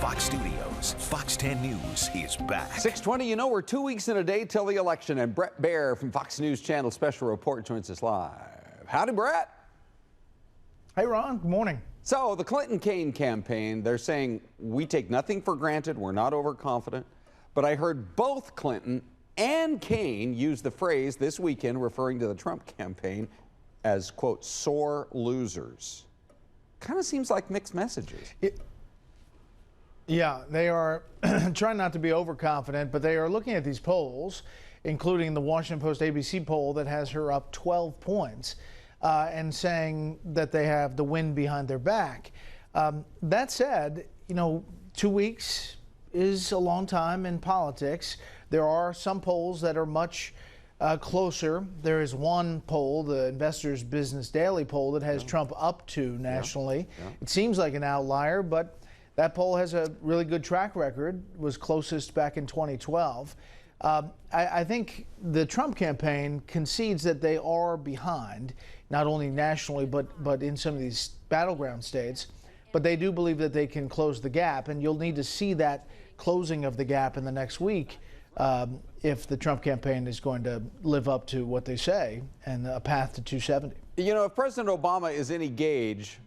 Fox Studios, Fox 10 News is back. 6:20, you know, we're 2 weeks and a day till the election, and Bret Baier from Fox News Channel Special Report joins us live. Howdy, Bret. Hey, Ron. Good morning. So the Clinton-Kaine campaign, they're saying we take nothing for granted, we're not overconfident, but I heard both Clinton and Kaine use the phrase this weekend referring to the Trump campaign as, quote, sore losers. Kind of seems like mixed messages. Yeah, they are trying not to be overconfident, but they are looking at these polls, including the Washington Post ABC poll that has her up 12 points, and saying that they have the wind behind their back. That said, you know, 2 weeks is a long time in politics. There are some polls that are much closer. There is one poll, the Investors Business Daily poll, that has Trump up to nationally. It seems like an outlier, but that poll has a really good track record, was closest back in 2012. I think the Trump campaign concedes that they are behind, not only nationally, but in some of these battleground states. But they do believe that they can close the gap, and you'll need to see that closing of the gap in the next week if the Trump campaign is going to live up to what they say and a path to 270. You know, if President Obama is any gauge,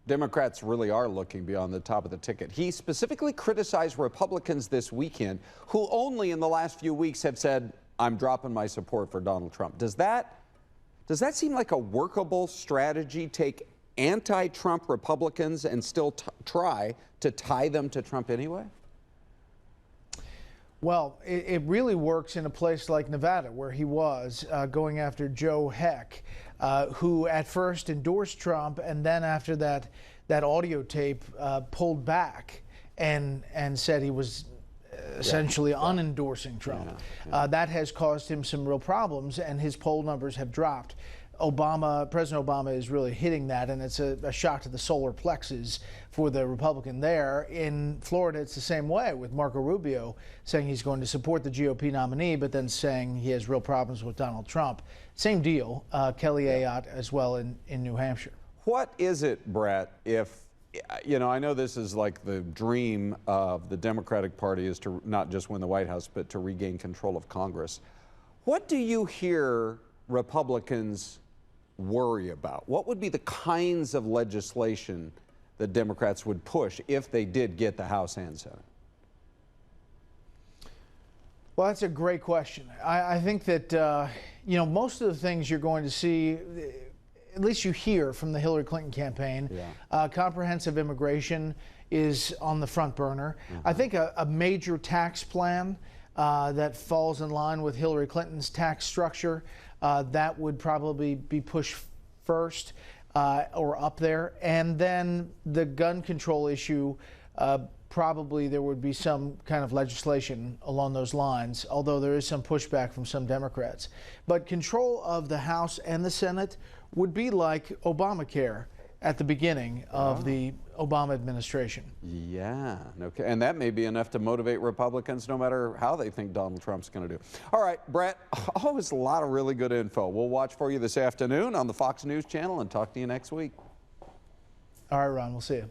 Democrats really are looking beyond the top of the ticket. He specifically criticized Republicans this weekend who only in the last few weeks have said, I'm dropping my support for Donald Trump. Does that seem like a workable strategy? Take anti-Trump Republicans and still try to tie them to Trump anyway? Well, it really works in a place like Nevada, where he was going after Joe Heck, who at first endorsed Trump, and then after that audio tape pulled back and said he was essentially unendorsing Trump. That has caused him some real problems, and his poll numbers have dropped. President Obama is really hitting that, and it's a shot to the solar plexus for the Republican there. In Florida, it's the same way, with Marco Rubio saying he's going to support the GOP nominee, but then saying he has real problems with Donald Trump. Same deal, Kelly Ayotte as well in New Hampshire. What is it, Bret, if, you know, I know this is like the dream of the Democratic Party is to not just win the White House, but to regain control of Congress. What do you hear Republicans worry about? What would be the kinds of legislation that Democrats would push if they did get the House and Senate? Well, that's a great question. I think that, you know, most of the things you're going to see, at least you hear from the Hillary Clinton campaign, comprehensive immigration is on the front burner. I think a major tax plan that falls in line with Hillary Clinton's tax structure, that would probably be pushed first or up there. And then the gun control issue, probably there would be some kind of legislation along those lines, although there is some pushback from some Democrats. But control of the House and the Senate would be like Obamacare at the beginning of the Obama administration. Yeah, okay, and that may be enough to motivate Republicans no matter how they think Donald Trump's going to do. All right, Bret, always a lot of really good info. We'll watch for you this afternoon on the Fox News Channel and talk to you next week. All right, Ron, we'll see you.